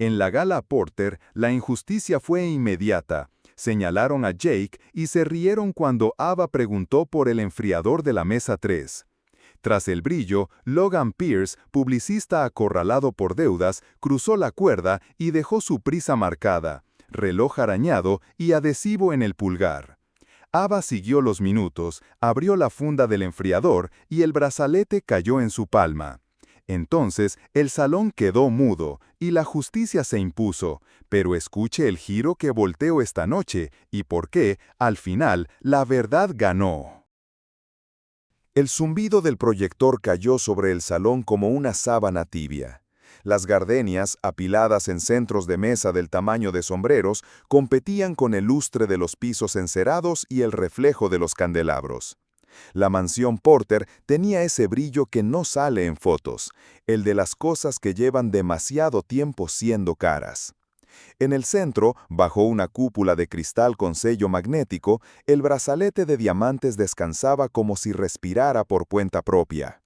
En la gala Porter, la injusticia fue inmediata. Señalaron a Jake y se rieron cuando Ava preguntó por el enfriador de la mesa 3. Tras el brillo, Logan Pierce, publicista acorralado por deudas, cruzó la cuerda y dejó su prisa marcada, reloj arañado y adhesivo en el pulgar. Ava siguió los minutos, abrió la funda del enfriador y el brazalete cayó en su palma. Entonces, el salón quedó mudo y la justicia se impuso, pero escuche el giro que volteo esta noche y por qué, al final, la verdad ganó. El zumbido del proyector cayó sobre el salón como una sábana tibia. Las gardenias, apiladas en centros de mesa del tamaño de sombreros, competían con el lustre de los pisos encerados y el reflejo de los candelabros. La mansión Porter tenía ese brillo que no sale en fotos, el de las cosas que llevan demasiado tiempo siendo caras. En el centro, bajo una cúpula de cristal con sello magnético, el brazalete de diamantes descansaba como si respirara por cuenta propia.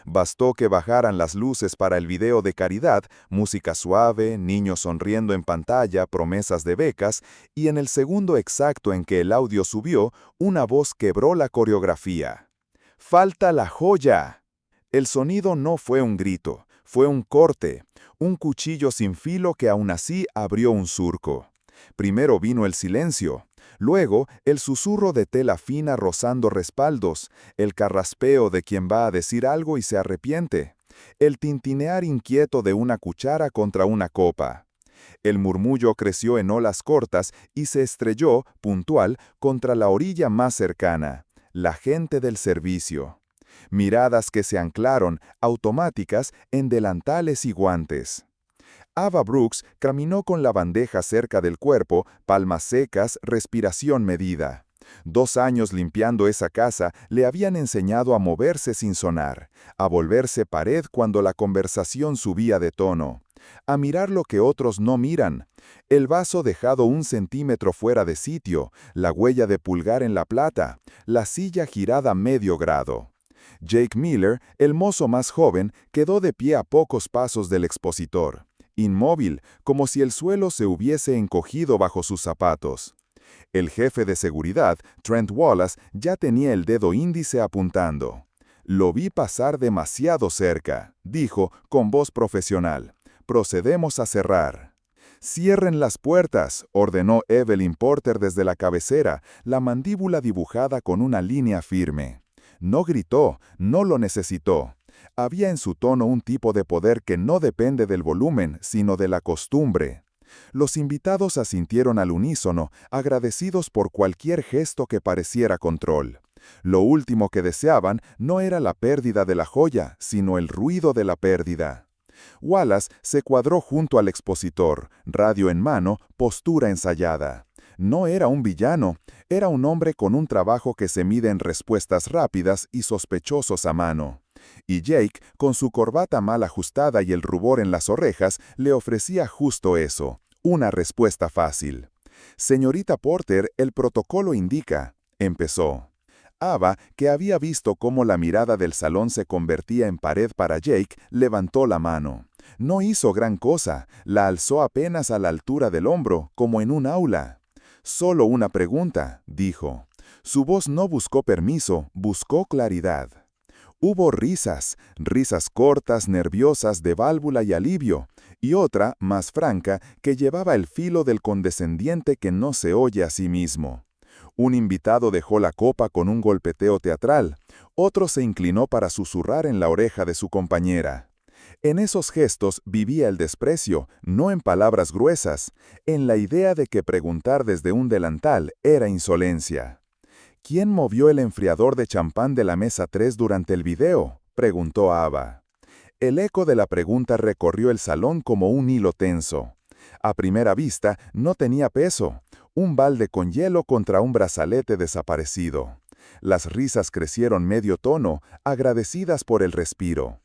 Bastó que bajaran las luces para el video de caridad, música suave, niños sonriendo en pantalla, promesas de becas, y en el segundo exacto en que el audio subió, una voz quebró la coreografía. ¡Falta la joya! El sonido no fue un grito, fue un corte, un cuchillo sin filo que aún así abrió un surco. Primero vino el silencio, luego el susurro de tela fina rozando respaldos, el carraspeo de quien va a decir algo y se arrepiente, el tintinear inquieto de una cuchara contra una copa. El murmullo creció en olas cortas y se estrelló, puntual, contra la orilla más cercana, la gente del servicio. Miradas que se anclaron, automáticas, en delantales y guantes. Ava Brooks caminó con la bandeja cerca del cuerpo, palmas secas, respiración medida. 2 años limpiando esa casa le habían enseñado a moverse sin sonar, a volverse pared cuando la conversación subía de tono, a mirar lo que otros no miran, el vaso dejado 1 centímetro fuera de sitio, la huella de pulgar en la plata, la silla girada medio grado. Jake Miller, el mozo más joven, quedó de pie a pocos pasos del expositor, inmóvil, como si el suelo se hubiese encogido bajo sus zapatos. El jefe de seguridad, Trent Wallace, ya tenía el dedo índice apuntando. «Lo vi pasar demasiado cerca», dijo con voz profesional. «Procedemos a cerrar». «Cierren las puertas», ordenó Evelyn Porter desde la cabecera, la mandíbula dibujada con una línea firme. No gritó, no lo necesitó. Había en su tono un tipo de poder que no depende del volumen, sino de la costumbre. Los invitados asintieron al unísono, agradecidos por cualquier gesto que pareciera control. Lo último que deseaban no era la pérdida de la joya, sino el ruido de la pérdida. Wallace se cuadró junto al expositor, radio en mano, postura ensayada. No era un villano, era un hombre con un trabajo que se mide en respuestas rápidas y sospechosos a mano. Y Jake, con su corbata mal ajustada y el rubor en las orejas, le ofrecía justo eso, una respuesta fácil. «Señorita Porter, el protocolo indica», empezó. Ava, que había visto cómo la mirada del salón se convertía en pared para Jake, levantó la mano. No hizo gran cosa, la alzó apenas a la altura del hombro, como en un aula. «Solo una pregunta», dijo. Su voz no buscó permiso, buscó claridad. Hubo risas, risas cortas, nerviosas, de válvula y alivio, y otra, más franca, que llevaba el filo del condescendiente que no se oye a sí mismo. Un invitado dejó la copa con un golpeteo teatral, otro se inclinó para susurrar en la oreja de su compañera. En esos gestos vivía el desprecio, no en palabras gruesas, en la idea de que preguntar desde un delantal era insolencia. «¿Quién movió el enfriador de champán de la mesa 3 durante el video?», preguntó Ava. El eco de la pregunta recorrió el salón como un hilo tenso. A primera vista no tenía peso, un balde con hielo contra un brazalete desaparecido. Las risas crecieron medio tono, agradecidas por el respiro.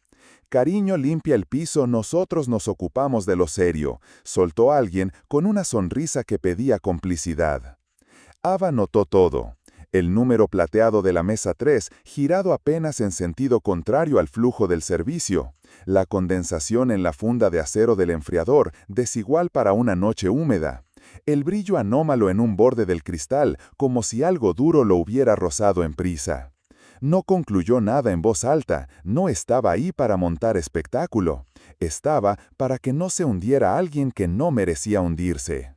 «Cariño limpia el piso, nosotros nos ocupamos de lo serio», soltó alguien con una sonrisa que pedía complicidad. Ava notó todo. El número plateado de la mesa 3, girado apenas en sentido contrario al flujo del servicio. La condensación en la funda de acero del enfriador, desigual para una noche húmeda. El brillo anómalo en un borde del cristal, como si algo duro lo hubiera rozado en prisa. No concluyó nada en voz alta, no estaba ahí para montar espectáculo. Estaba para que no se hundiera alguien que no merecía hundirse.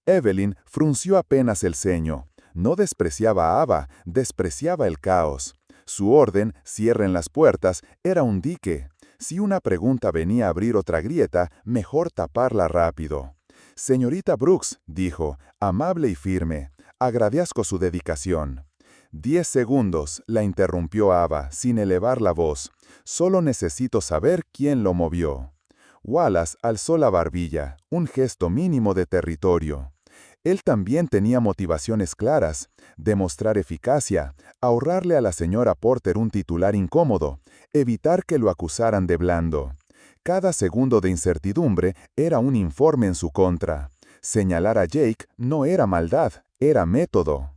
Evelyn frunció apenas el ceño. No despreciaba a Ava, despreciaba el caos. Su orden, cierren las puertas, era un dique. Si una pregunta venía a abrir otra grieta, mejor taparla rápido. Señorita Brooks, dijo, amable y firme, agradezco su dedicación. 10 segundos, la interrumpió Ava, sin elevar la voz. Solo necesito saber quién lo movió. Wallace alzó la barbilla, un gesto mínimo de territorio. Él también tenía motivaciones claras, demostrar eficacia, ahorrarle a la señora Porter un titular incómodo, evitar que lo acusaran de blando. Cada segundo de incertidumbre era un informe en su contra. Señalar a Jake no era maldad, era método.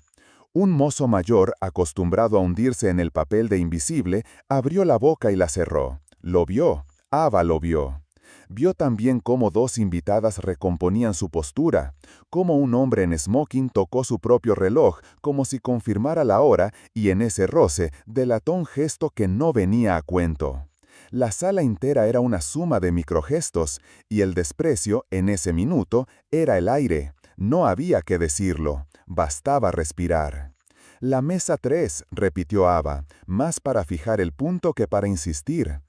Un mozo mayor, acostumbrado a hundirse en el papel de invisible, abrió la boca y la cerró. Lo vio. Ava lo vio. Vio también cómo dos invitadas recomponían su postura, cómo un hombre en smoking tocó su propio reloj como si confirmara la hora y en ese roce delató un gesto que no venía a cuento. La sala entera era una suma de microgestos y el desprecio, en ese minuto, era el aire. No había que decirlo, bastaba respirar. La mesa 3, repitió Ava, más para fijar el punto que para insistir.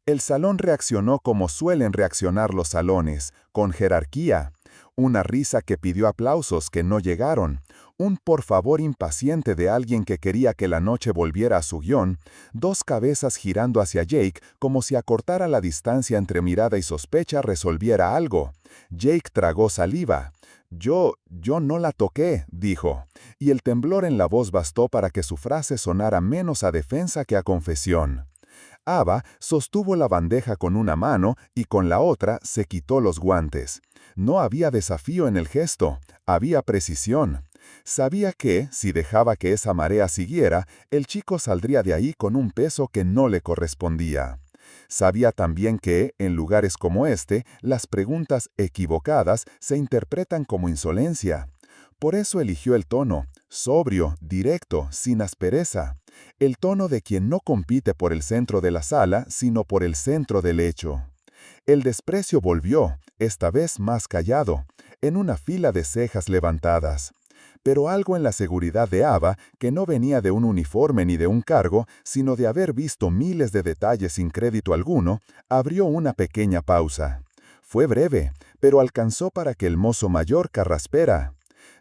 El salón reaccionó como suelen reaccionar los salones, con jerarquía. Una risa que pidió aplausos que no llegaron. Un por favor impaciente de alguien que quería que la noche volviera a su guión. Dos cabezas girando hacia Jake como si acortara la distancia entre mirada y sospecha resolviera algo. Jake tragó saliva. Yo no la toqué, dijo, y el temblor en la voz bastó para que su frase sonara menos a defensa que a confesión. Ava sostuvo la bandeja con una mano y con la otra se quitó los guantes. No había desafío en el gesto, había precisión. Sabía que, si dejaba que esa marea siguiera, el chico saldría de ahí con un peso que no le correspondía. Sabía también que, en lugares como este, las preguntas equivocadas se interpretan como insolencia. Por eso eligió el tono, sobrio, directo, sin aspereza. El tono de quien no compite por el centro de la sala, sino por el centro del hecho. El desprecio volvió, esta vez más callado, en una fila de cejas levantadas. Pero algo en la seguridad de Ava, que no venía de un uniforme ni de un cargo, sino de haber visto miles de detalles sin crédito alguno, abrió una pequeña pausa. Fue breve, pero alcanzó para que el mozo mayor carraspera.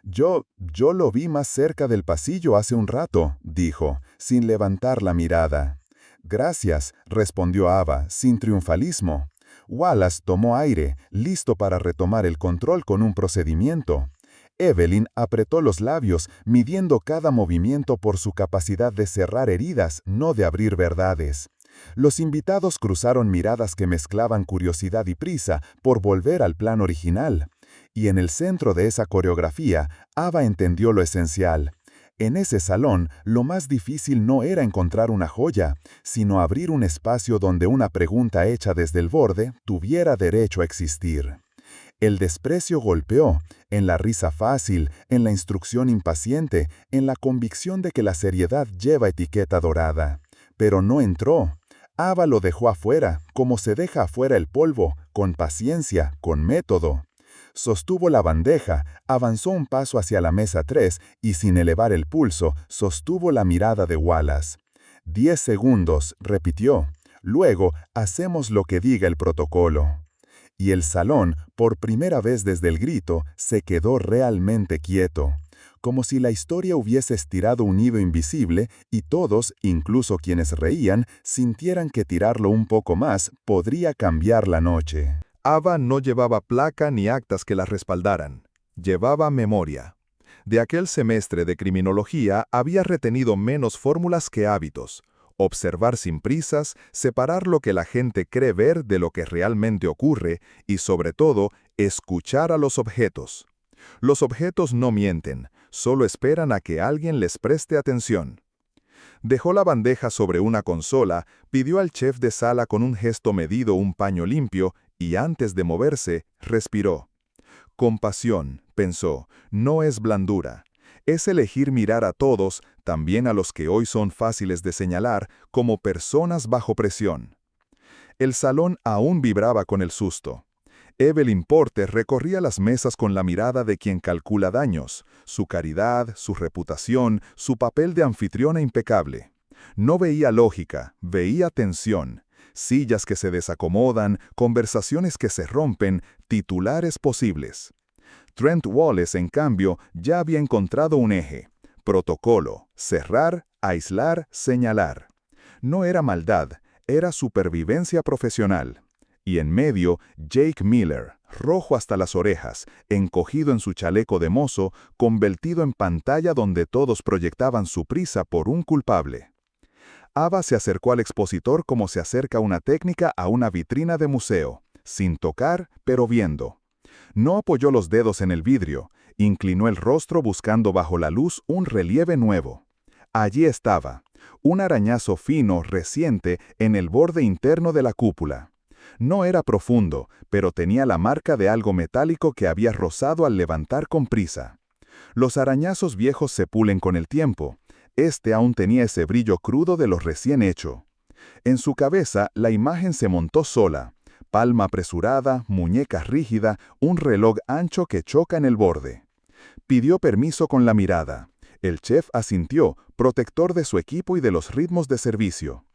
Yo lo vi más cerca del pasillo hace un rato, dijo, sin levantar la mirada. Gracias, respondió Ava, sin triunfalismo. Wallace tomó aire, listo para retomar el control con un procedimiento. Evelyn apretó los labios, midiendo cada movimiento por su capacidad de cerrar heridas, no de abrir verdades. Los invitados cruzaron miradas que mezclaban curiosidad y prisa por volver al plan original. Y en el centro de esa coreografía, Ava entendió lo esencial. En ese salón, lo más difícil no era encontrar una joya, sino abrir un espacio donde una pregunta hecha desde el borde tuviera derecho a existir. El desprecio golpeó, en la risa fácil, en la instrucción impaciente, en la convicción de que la seriedad lleva etiqueta dorada. Pero no entró. Ava lo dejó afuera, como se deja afuera el polvo, con paciencia, con método. Sostuvo la bandeja, avanzó un paso hacia la mesa 3 y sin elevar el pulso, sostuvo la mirada de Wallace. 10 segundos, repitió. Luego, hacemos lo que diga el protocolo. Y el salón, por primera vez desde el grito, se quedó realmente quieto, como si la historia hubiese estirado un hilo invisible y todos, incluso quienes reían, sintieran que tirarlo un poco más podría cambiar la noche. Ava no llevaba placa ni actas que la respaldaran. Llevaba memoria. De aquel semestre de criminología había retenido menos fórmulas que hábitos. Observar sin prisas, separar lo que la gente cree ver de lo que realmente ocurre y, sobre todo, escuchar a los objetos. Los objetos no mienten, solo esperan a que alguien les preste atención. Dejó la bandeja sobre una consola, pidió al chef de sala con un gesto medido un paño limpio y antes de moverse, respiró. Compasión, pensó, no es blandura. Es elegir mirar a todos, también a los que hoy son fáciles de señalar, como personas bajo presión. El salón aún vibraba con el susto. Evelyn Porter recorría las mesas con la mirada de quien calcula daños, su caridad, su reputación, su papel de anfitriona impecable. No veía lógica, veía tensión. Sillas que se desacomodan, conversaciones que se rompen, titulares posibles. Trent Wallace, en cambio, ya había encontrado un eje. Protocolo, cerrar, aislar, señalar. No era maldad, era supervivencia profesional. Y en medio, Jake Miller, rojo hasta las orejas, encogido en su chaleco de mozo, convertido en pantalla donde todos proyectaban su prisa por un culpable. Ava se acercó al expositor como se acerca una técnica a una vitrina de museo, sin tocar, pero viendo. No apoyó los dedos en el vidrio, inclinó el rostro buscando bajo la luz un relieve nuevo. Allí estaba, un arañazo fino, reciente, en el borde interno de la cúpula. No era profundo, pero tenía la marca de algo metálico que había rozado al levantar con prisa. Los arañazos viejos se pulen con el tiempo. Este aún tenía ese brillo crudo de lo recién hecho. En su cabeza, la imagen se montó sola. Palma apresurada, muñeca rígida, un reloj ancho que choca en el borde. Pidió permiso con la mirada. El chef asintió, protector de su equipo y de los ritmos de servicio.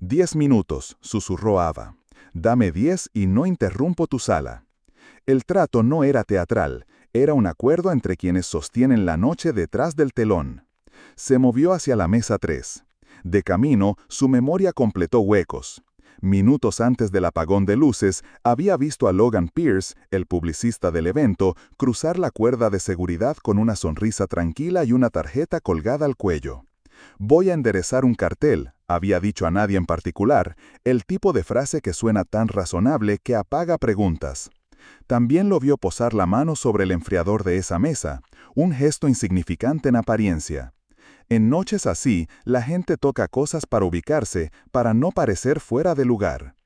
10 minutos, susurró Ava. Dame 10 y no interrumpo tu sala. El trato no era teatral, era un acuerdo entre quienes sostienen la noche detrás del telón. Se movió hacia la mesa 3. De camino, su memoria completó huecos. Minutos antes del apagón de luces, había visto a Logan Pierce, el publicista del evento, cruzar la cuerda de seguridad con una sonrisa tranquila y una tarjeta colgada al cuello. «Voy a enderezar un cartel», había dicho a nadie en particular, el tipo de frase que suena tan razonable que apaga preguntas. También lo vio posar la mano sobre el enfriador de esa mesa, un gesto insignificante en apariencia. En noches así, la gente toca cosas para ubicarse, para no parecer fuera de lugar.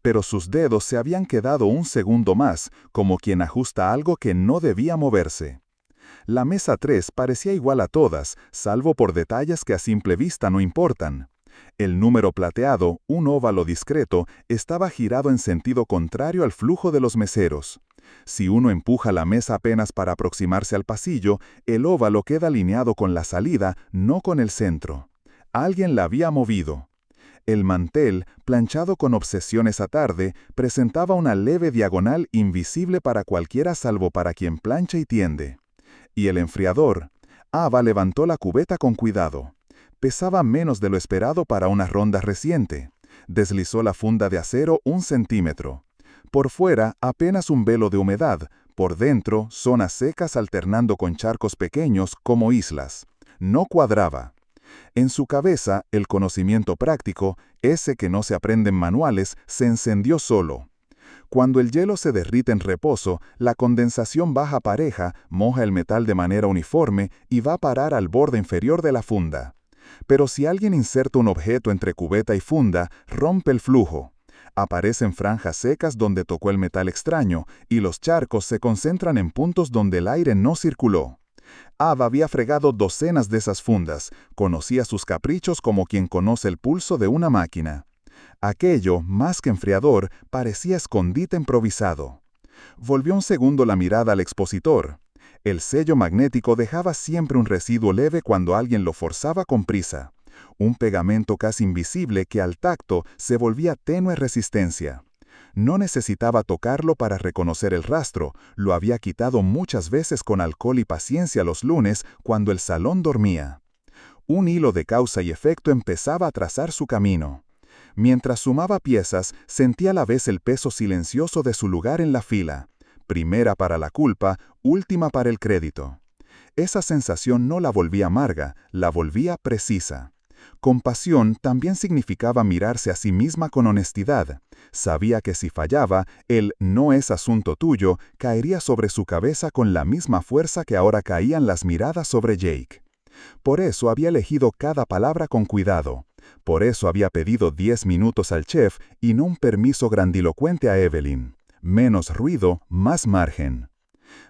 Pero sus dedos se habían quedado un segundo más, como quien ajusta algo que no debía moverse. La mesa 3 parecía igual a todas, salvo por detalles que a simple vista no importan. El número plateado, un óvalo discreto, estaba girado en sentido contrario al flujo de los meseros. Si uno empuja la mesa apenas para aproximarse al pasillo, el óvalo queda alineado con la salida, no con el centro. Alguien la había movido. El mantel, planchado con obsesión esa tarde, presentaba una leve diagonal invisible para cualquiera salvo para quien plancha y tiende. Y el enfriador. Ava levantó la cubeta con cuidado. Pesaba menos de lo esperado para una ronda reciente. Deslizó la funda de acero 1 centímetro. Por fuera, apenas un velo de humedad. Por dentro, zonas secas alternando con charcos pequeños como islas. No cuadraba. En su cabeza, el conocimiento práctico, ese que no se aprende en manuales, se encendió solo. Cuando el hielo se derrite en reposo, la condensación baja pareja, moja el metal de manera uniforme y va a parar al borde inferior de la funda. Pero si alguien inserta un objeto entre cubeta y funda, rompe el flujo. Aparecen franjas secas donde tocó el metal extraño, y los charcos se concentran en puntos donde el aire no circuló. Ava había fregado docenas de esas fundas, conocía sus caprichos como quien conoce el pulso de una máquina. Aquello, más que enfriador, parecía escondite improvisado. Volvió un segundo la mirada al expositor. El sello magnético dejaba siempre un residuo leve cuando alguien lo forzaba con prisa. Un pegamento casi invisible que al tacto se volvía tenue resistencia. No necesitaba tocarlo para reconocer el rastro, lo había quitado muchas veces con alcohol y paciencia los lunes cuando el salón dormía. Un hilo de causa y efecto empezaba a trazar su camino. Mientras sumaba piezas, sentía a la vez el peso silencioso de su lugar en la fila. Primera para la culpa, última para el crédito. Esa sensación no la volvía amarga, la volvía precisa. Compasión también significaba mirarse a sí misma con honestidad. Sabía que si fallaba, el «no es asunto tuyo» caería sobre su cabeza con la misma fuerza que ahora caían las miradas sobre Jake. Por eso había elegido cada palabra con cuidado. Por eso había pedido 10 minutos al chef y no un permiso grandilocuente a Evelyn. Menos ruido, más margen.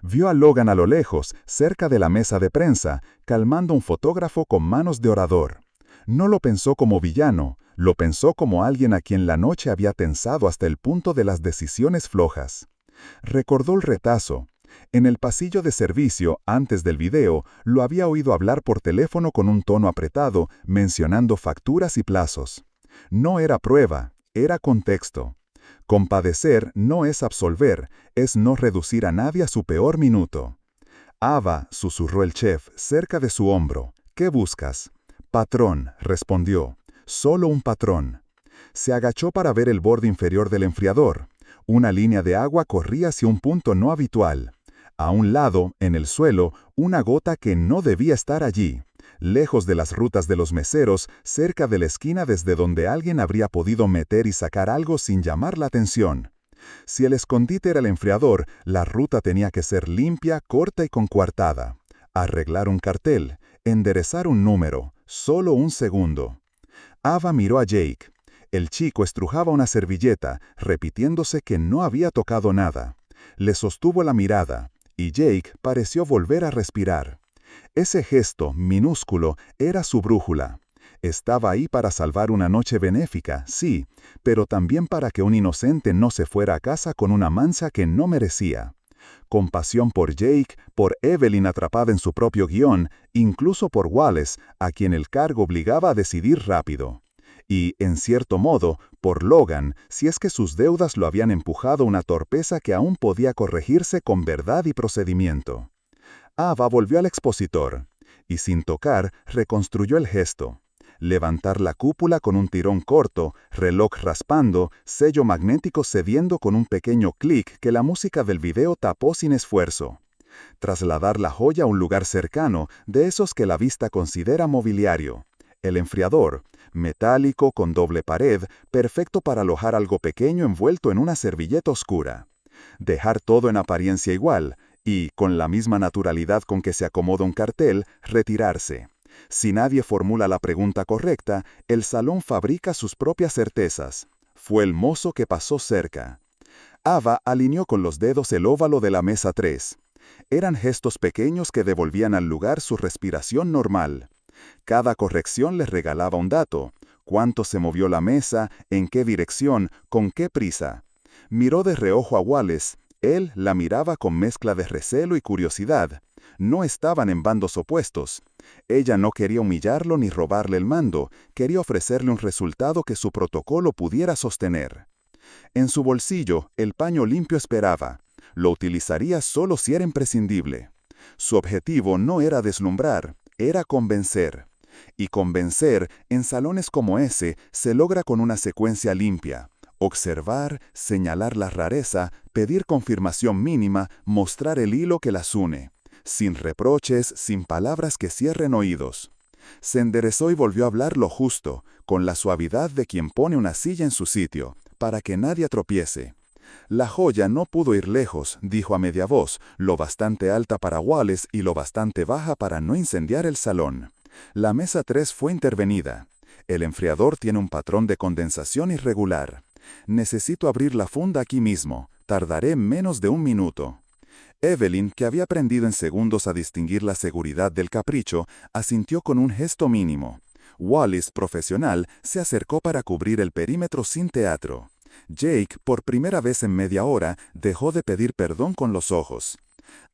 Vio a Logan a lo lejos, cerca de la mesa de prensa, calmando a un fotógrafo con manos de orador. No lo pensó como villano, lo pensó como alguien a quien la noche había tensado hasta el punto de las decisiones flojas. Recordó el retazo. En el pasillo de servicio, antes del video, lo había oído hablar por teléfono con un tono apretado, mencionando facturas y plazos. No era prueba, era contexto. Compadecer no es absolver, es no reducir a nadie a su peor minuto. «Ava», susurró el chef, cerca de su hombro. «¿Qué buscas?» «Patrón», respondió. «Solo un patrón». Se agachó para ver el borde inferior del enfriador. Una línea de agua corría hacia un punto no habitual. A un lado, en el suelo, una gota que no debía estar allí. Lejos de las rutas de los meseros, cerca de la esquina desde donde alguien habría podido meter y sacar algo sin llamar la atención. Si el escondite era el enfriador, la ruta tenía que ser limpia, corta y concuartada. Arreglar un cartel, enderezar un número, solo un segundo. Ava miró a Jake. El chico estrujaba una servilleta, repitiéndose que no había tocado nada. Le sostuvo la mirada, y Jake pareció volver a respirar. Ese gesto, minúsculo, era su brújula. Estaba ahí para salvar una noche benéfica, sí, pero también para que un inocente no se fuera a casa con una mancha que no merecía. Compasión por Jake, por Evelyn atrapada en su propio guión, incluso por Wallace, a quien el cargo obligaba a decidir rápido. Y, en cierto modo, por Logan, si es que sus deudas lo habían empujado a una torpeza que aún podía corregirse con verdad y procedimiento. Ava volvió al expositor, y sin tocar, reconstruyó el gesto. Levantar la cúpula con un tirón corto, reloj raspando, sello magnético cediendo con un pequeño clic que la música del video tapó sin esfuerzo. Trasladar la joya a un lugar cercano, de esos que la vista considera mobiliario. El enfriador, metálico con doble pared, perfecto para alojar algo pequeño envuelto en una servilleta oscura. Dejar todo en apariencia igual, y, con la misma naturalidad con que se acomoda un cartel, retirarse. Si nadie formula la pregunta correcta, el salón fabrica sus propias certezas. Fue el mozo que pasó cerca. Ava alineó con los dedos el óvalo de la mesa 3. Eran gestos pequeños que devolvían al lugar su respiración normal. Cada corrección les regalaba un dato: cuánto se movió la mesa, en qué dirección, con qué prisa. Miró de reojo a Wallace. Él la miraba con mezcla de recelo y curiosidad. No estaban en bandos opuestos. Ella no quería humillarlo ni robarle el mando, quería ofrecerle un resultado que su protocolo pudiera sostener. En su bolsillo, el paño limpio esperaba. Lo utilizaría solo si era imprescindible. Su objetivo no era deslumbrar, era convencer. Y convencer, en salones como ese, se logra con una secuencia limpia. Observar, señalar la rareza, pedir confirmación mínima, mostrar el hilo que las une. Sin reproches, sin palabras que cierren oídos. Se enderezó y volvió a hablar lo justo, con la suavidad de quien pone una silla en su sitio, para que nadie tropiece. La joya no pudo ir lejos, dijo a media voz, lo bastante alta para Wallace y lo bastante baja para no incendiar el salón. La mesa 3 fue intervenida. El enfriador tiene un patrón de condensación irregular. Necesito abrir la funda aquí mismo. Tardaré menos de un minuto. Evelyn, que había aprendido en segundos a distinguir la seguridad del capricho, asintió con un gesto mínimo. Wallace, profesional, se acercó para cubrir el perímetro sin teatro. Jake, por primera vez en media hora, dejó de pedir perdón con los ojos.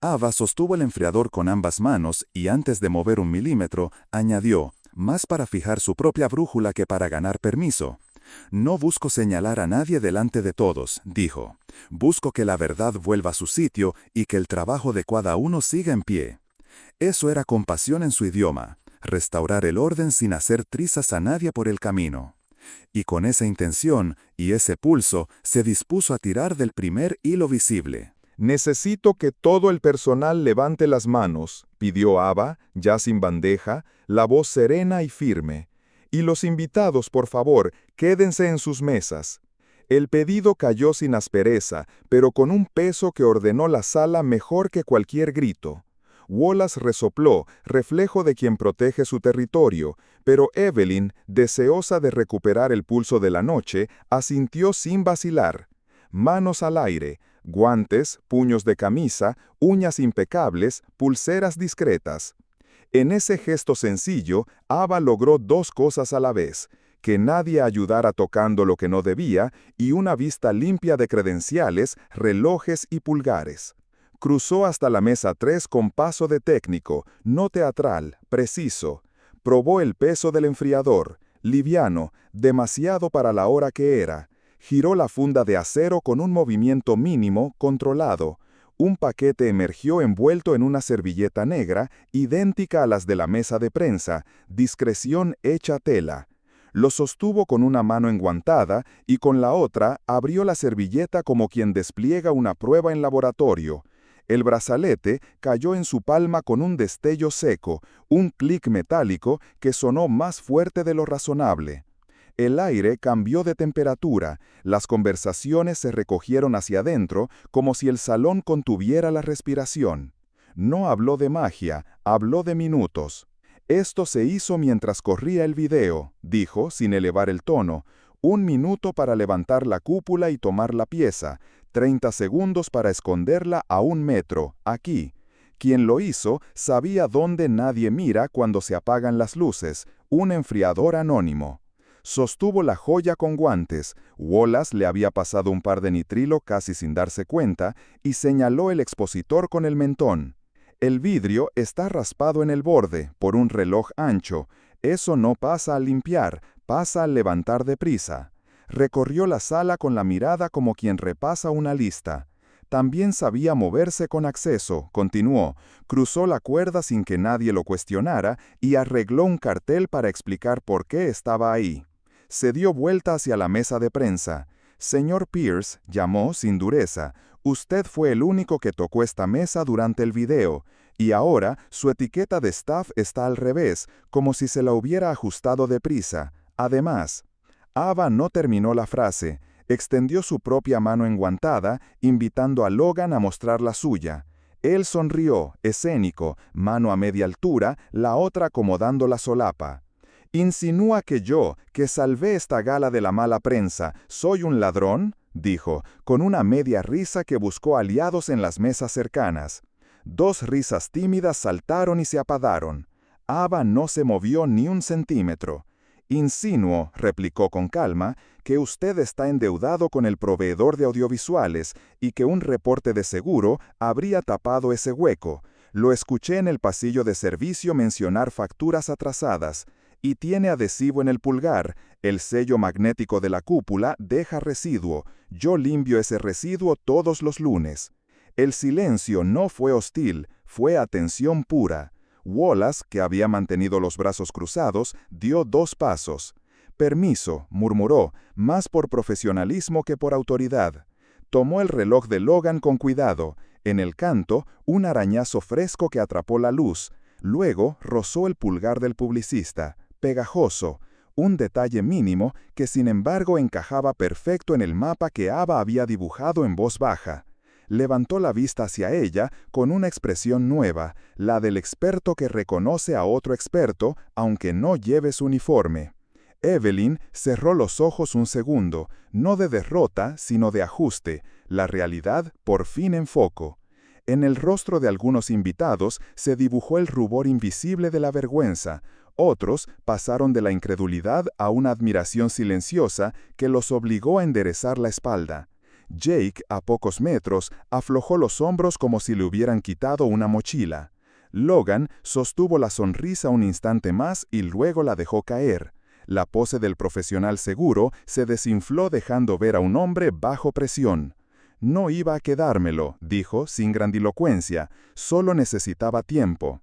Ava sostuvo el enfriador con ambas manos y antes de mover un milímetro, añadió, más para fijar su propia brújula que para ganar permiso. «No busco señalar a nadie delante de todos», dijo. «Busco que la verdad vuelva a su sitio y que el trabajo de cada uno siga en pie». Eso era compasión en su idioma, restaurar el orden sin hacer trizas a nadie por el camino. Y con esa intención y ese pulso se dispuso a tirar del primer hilo visible. «Necesito que todo el personal levante las manos», pidió Ava, ya sin bandeja, la voz serena y firme. «Y los invitados, por favor, quédense en sus mesas». El pedido cayó sin aspereza, pero con un peso que ordenó la sala mejor que cualquier grito. Wallace resopló, reflejo de quien protege su territorio, pero Evelyn, deseosa de recuperar el pulso de la noche, asintió sin vacilar. Manos al aire, guantes, puños de camisa, uñas impecables, pulseras discretas. En ese gesto sencillo, Ava logró dos cosas a la vez: que nadie ayudara tocando lo que no debía y una vista limpia de credenciales, relojes y pulgares. Cruzó hasta la mesa 3 con paso de técnico, no teatral, preciso. Probó el peso del enfriador, liviano, demasiado para la hora que era. Giró la funda de acero con un movimiento mínimo, controlado. Un paquete emergió envuelto en una servilleta negra, idéntica a las de la mesa de prensa, discreción hecha tela. Lo sostuvo con una mano enguantada y con la otra abrió la servilleta como quien despliega una prueba en laboratorio. El brazalete cayó en su palma con un destello seco, un clic metálico que sonó más fuerte de lo razonable. El aire cambió de temperatura, las conversaciones se recogieron hacia adentro como si el salón contuviera la respiración. No habló de magia, habló de minutos. Esto se hizo mientras corría el video, dijo, sin elevar el tono. 1 minuto para levantar la cúpula y tomar la pieza, 30 segundos para esconderla a 1 metro, aquí. Quien lo hizo sabía dónde nadie mira cuando se apagan las luces, un enfriador anónimo. Sostuvo la joya con guantes, Wallace le había pasado un par de nitrilo casi sin darse cuenta, y señaló el expositor con el mentón. El vidrio está raspado en el borde, por un reloj ancho. Eso no pasa al limpiar, pasa al levantar deprisa. Recorrió la sala con la mirada como quien repasa una lista. También sabía moverse con acceso, continuó, cruzó la cuerda sin que nadie lo cuestionara y arregló un cartel para explicar por qué estaba ahí. Se dio vuelta hacia la mesa de prensa. Señor Pierce, llamó sin dureza, usted fue el único que tocó esta mesa durante el video, y ahora su etiqueta de staff está al revés, como si se la hubiera ajustado deprisa. Además, Ava no terminó la frase, extendió su propia mano enguantada, invitando a Logan a mostrar la suya. Él sonrió, escénico, mano a media altura, la otra acomodando la solapa. «¿Insinúa que yo, que salvé esta gala de la mala prensa, soy un ladrón?», dijo, con una media risa que buscó aliados en las mesas cercanas. 2 risas tímidas saltaron y se apagaron. Ava no se movió ni 1 centímetro. «Insinuo», replicó con calma, «que usted está endeudado con el proveedor de audiovisuales y que un reporte de seguro habría tapado ese hueco. Lo escuché en el pasillo de servicio mencionar facturas atrasadas. Y tiene adhesivo en el pulgar. El sello magnético de la cúpula deja residuo. Yo limpio ese residuo todos los lunes». El silencio no fue hostil, fue atención pura. Wallace, que había mantenido los brazos cruzados, dio 2 pasos. «Permiso», murmuró, más por profesionalismo que por autoridad. Tomó el reloj de Logan con cuidado. En el canto, un arañazo fresco que atrapó la luz. Luego rozó el pulgar del publicista. Pegajoso, un detalle mínimo que sin embargo encajaba perfecto en el mapa que Ava había dibujado en voz baja. Levantó la vista hacia ella con una expresión nueva, la del experto que reconoce a otro experto, aunque no lleve su uniforme. Evelyn cerró los ojos un segundo, no de derrota, sino de ajuste, la realidad por fin en foco. En el rostro de algunos invitados se dibujó el rubor invisible de la vergüenza. Otros pasaron de la incredulidad a una admiración silenciosa que los obligó a enderezar la espalda. Jake, a pocos metros, aflojó los hombros como si le hubieran quitado una mochila. Logan sostuvo la sonrisa un instante más y luego la dejó caer. La pose del profesional seguro se desinfló dejando ver a un hombre bajo presión. «No iba a quedármelo», dijo sin grandilocuencia, «solo necesitaba tiempo».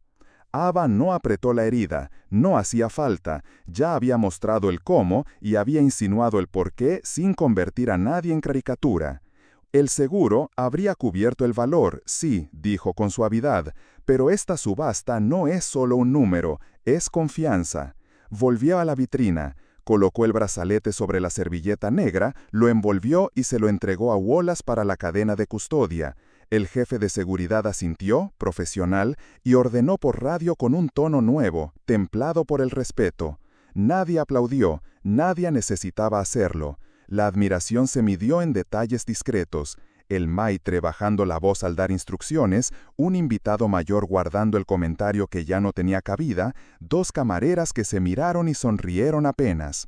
Ava no apretó la herida, no hacía falta, ya había mostrado el cómo y había insinuado el porqué sin convertir a nadie en caricatura. El seguro habría cubierto el valor, sí, dijo con suavidad, pero esta subasta no es solo un número, es confianza. Volvió a la vitrina, colocó el brazalete sobre la servilleta negra, lo envolvió y se lo entregó a Wallace para la cadena de custodia. El jefe de seguridad asintió, profesional, y ordenó por radio con un tono nuevo, templado por el respeto. Nadie aplaudió, nadie necesitaba hacerlo. La admiración se midió en detalles discretos. El maitre bajando la voz al dar instrucciones, un invitado mayor guardando el comentario que ya no tenía cabida, dos camareras que se miraron y sonrieron apenas.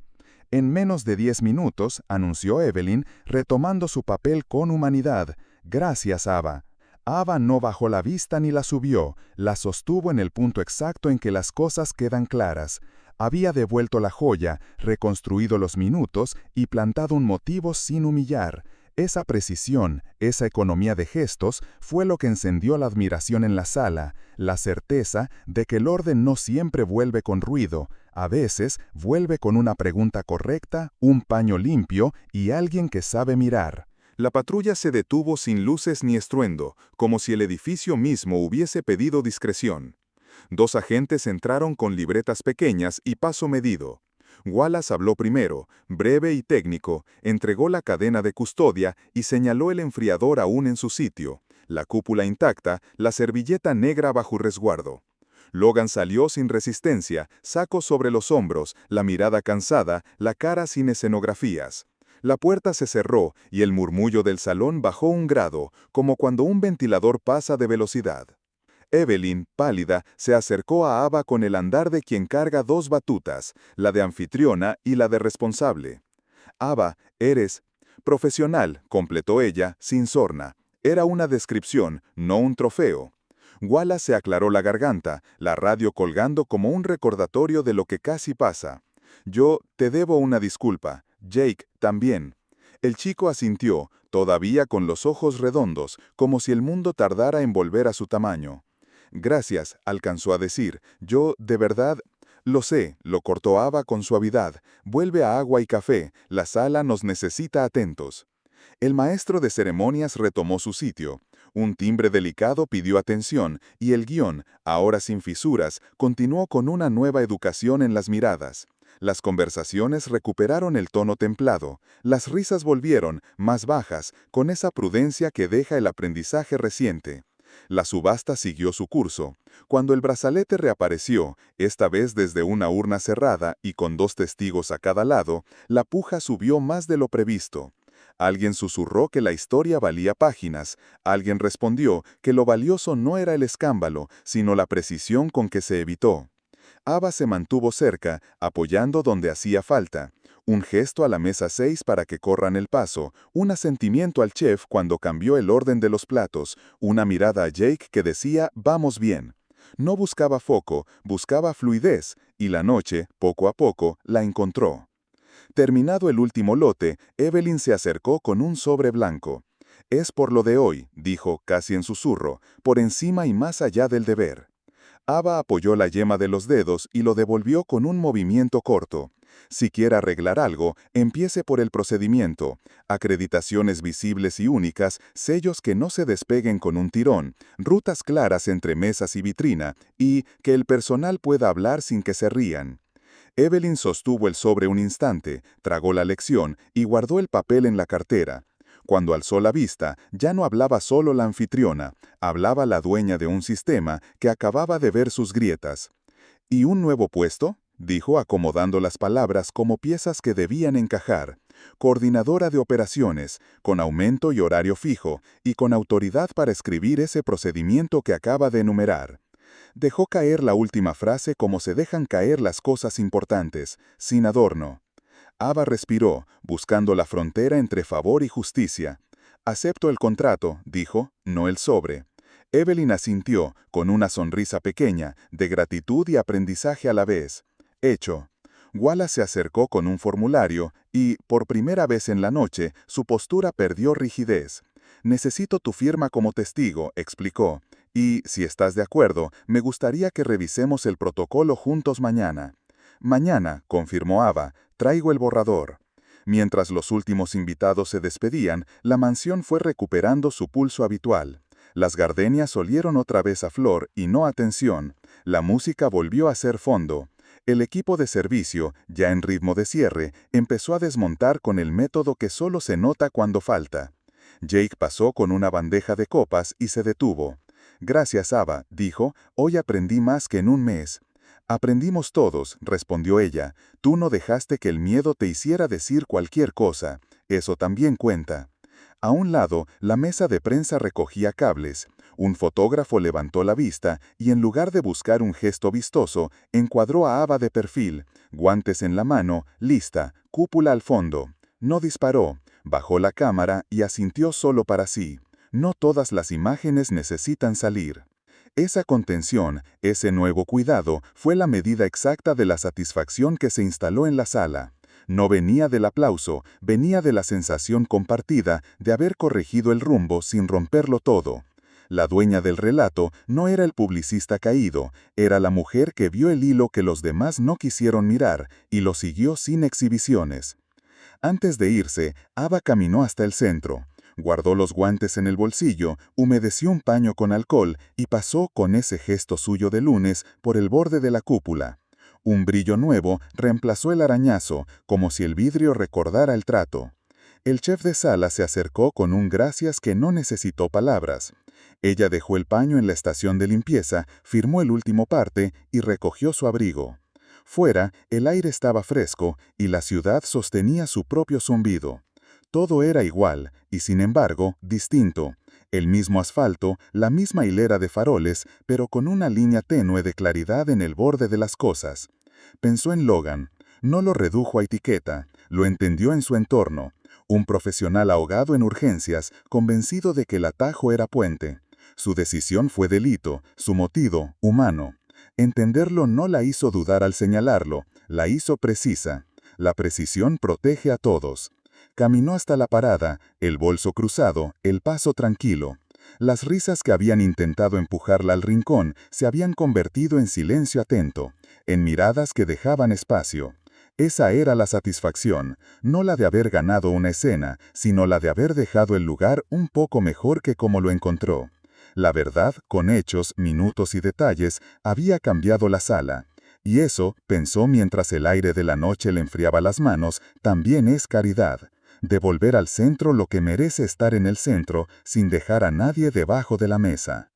En menos de 10 minutos, anunció Evelyn, retomando su papel con humanidad. «Gracias, Ava». Ava no bajó la vista ni la subió, la sostuvo en el punto exacto en que las cosas quedan claras. Había devuelto la joya, reconstruido los minutos y plantado un motivo sin humillar. Esa precisión, esa economía de gestos, fue lo que encendió la admiración en la sala, la certeza de que el orden no siempre vuelve con ruido, a veces vuelve con una pregunta correcta, un paño limpio y alguien que sabe mirar. La patrulla se detuvo sin luces ni estruendo, como si el edificio mismo hubiese pedido discreción. Dos agentes entraron con libretas pequeñas y paso medido. Wallace habló primero, breve y técnico, entregó la cadena de custodia y señaló el enfriador aún en su sitio, la cúpula intacta, la servilleta negra bajo resguardo. Logan salió sin resistencia, saco sobre los hombros, la mirada cansada, la cara sin escenografías. La puerta se cerró y el murmullo del salón bajó un grado, como cuando un ventilador pasa de velocidad. Evelyn, pálida, se acercó a Ava con el andar de quien carga dos batutas, la de anfitriona y la de responsable. «Ava, eres profesional», completó ella, sin sorna. Era una descripción, no un trofeo. Wallace se aclaró la garganta, la radio colgando como un recordatorio de lo que casi pasa. «Yo te debo una disculpa. Jake, también». El chico asintió, todavía con los ojos redondos, como si el mundo tardara en volver a su tamaño. «Gracias», alcanzó a decir. «Yo, de verdad...» «Lo sé», lo cortó Ava con suavidad. «Vuelve a agua y café. La sala nos necesita atentos». El maestro de ceremonias retomó su sitio. Un timbre delicado pidió atención, y el guión, ahora sin fisuras, continuó con una nueva educación en las miradas. Las conversaciones recuperaron el tono templado. Las risas volvieron, más bajas, con esa prudencia que deja el aprendizaje reciente. La subasta siguió su curso. Cuando el brazalete reapareció, esta vez desde una urna cerrada y con dos testigos a cada lado, la puja subió más de lo previsto. Alguien susurró que la historia valía páginas. Alguien respondió que lo valioso no era el escándalo, sino la precisión con que se evitó. Ava se mantuvo cerca, apoyando donde hacía falta. Un gesto a la mesa 6 para que corran el paso, un asentimiento al chef cuando cambió el orden de los platos, una mirada a Jake que decía «vamos bien». No buscaba foco, buscaba fluidez, y la noche, poco a poco, la encontró. Terminado el último lote, Evelyn se acercó con un sobre blanco. «Es por lo de hoy», dijo casi en susurro, «por encima y más allá del deber». Ava apoyó la yema de los dedos y lo devolvió con un movimiento corto. Si quiere arreglar algo, empiece por el procedimiento. Acreditaciones visibles y únicas, sellos que no se despeguen con un tirón, rutas claras entre mesas y vitrina, y que el personal pueda hablar sin que se rían. Evelyn sostuvo el sobre un instante, tragó la lección y guardó el papel en la cartera. Cuando alzó la vista, ya no hablaba solo la anfitriona, hablaba la dueña de un sistema que acababa de ver sus grietas. «¿Y un nuevo puesto?», dijo acomodando las palabras como piezas que debían encajar. «Coordinadora de operaciones, con aumento y horario fijo, y con autoridad para escribir ese procedimiento que acaba de enumerar». Dejó caer la última frase como se dejan caer las cosas importantes, sin adorno. Ava respiró, buscando la frontera entre favor y justicia. «Acepto el contrato», dijo, «no el sobre». Evelyn asintió, con una sonrisa pequeña, de gratitud y aprendizaje a la vez. «Hecho». Wallace se acercó con un formulario y, por primera vez en la noche, su postura perdió rigidez. «Necesito tu firma como testigo», explicó. «Y, si estás de acuerdo, me gustaría que revisemos el protocolo juntos mañana». «Mañana», confirmó Ava, «traigo el borrador». Mientras los últimos invitados se despedían, la mansión fue recuperando su pulso habitual. Las gardenias olieron otra vez a flor y no a tensión. La música volvió a ser fondo. El equipo de servicio, ya en ritmo de cierre, empezó a desmontar con el método que solo se nota cuando falta. Jake pasó con una bandeja de copas y se detuvo. «Gracias, Ava», dijo, «hoy aprendí más que en un mes». «Aprendimos todos», respondió ella. «Tú no dejaste que el miedo te hiciera decir cualquier cosa. Eso también cuenta». A un lado, la mesa de prensa recogía cables. Un fotógrafo levantó la vista y en lugar de buscar un gesto vistoso, encuadró a Ava de perfil, guantes en la mano, lista, cúpula al fondo. No disparó, bajó la cámara y asintió solo para sí. No todas las imágenes necesitan salir. Esa contención, ese nuevo cuidado, fue la medida exacta de la satisfacción que se instaló en la sala. No venía del aplauso, venía de la sensación compartida de haber corregido el rumbo sin romperlo todo. La dueña del relato no era el publicista caído, era la mujer que vio el hilo que los demás no quisieron mirar y lo siguió sin exhibiciones. Antes de irse, Ava caminó hasta el centro. Guardó los guantes en el bolsillo, humedeció un paño con alcohol y pasó con ese gesto suyo de lunes por el borde de la cúpula. Un brillo nuevo reemplazó el arañazo, como si el vidrio recordara el trato. El chef de sala se acercó con un gracias que no necesitó palabras. Ella dejó el paño en la estación de limpieza, firmó el último parte y recogió su abrigo. Fuera, el aire estaba fresco y la ciudad sostenía su propio zumbido. Todo era igual y, sin embargo, distinto. El mismo asfalto, la misma hilera de faroles, pero con una línea tenue de claridad en el borde de las cosas. Pensó en Logan. No lo redujo a etiqueta, lo entendió en su entorno. Un profesional ahogado en urgencias, convencido de que el atajo era puente. Su decisión fue delito, su motivo, humano. Entenderlo no la hizo dudar al señalarlo, la hizo precisa. La precisión protege a todos. Caminó hasta la parada, el bolso cruzado, el paso tranquilo. Las risas que habían intentado empujarla al rincón se habían convertido en silencio atento, en miradas que dejaban espacio. Esa era la satisfacción, no la de haber ganado una escena, sino la de haber dejado el lugar un poco mejor que como lo encontró. La verdad, con hechos, minutos y detalles, había cambiado la sala. Y eso, pensó mientras el aire de la noche le enfriaba las manos, también es caridad. Devolver al centro lo que merece estar en el centro, sin dejar a nadie debajo de la mesa.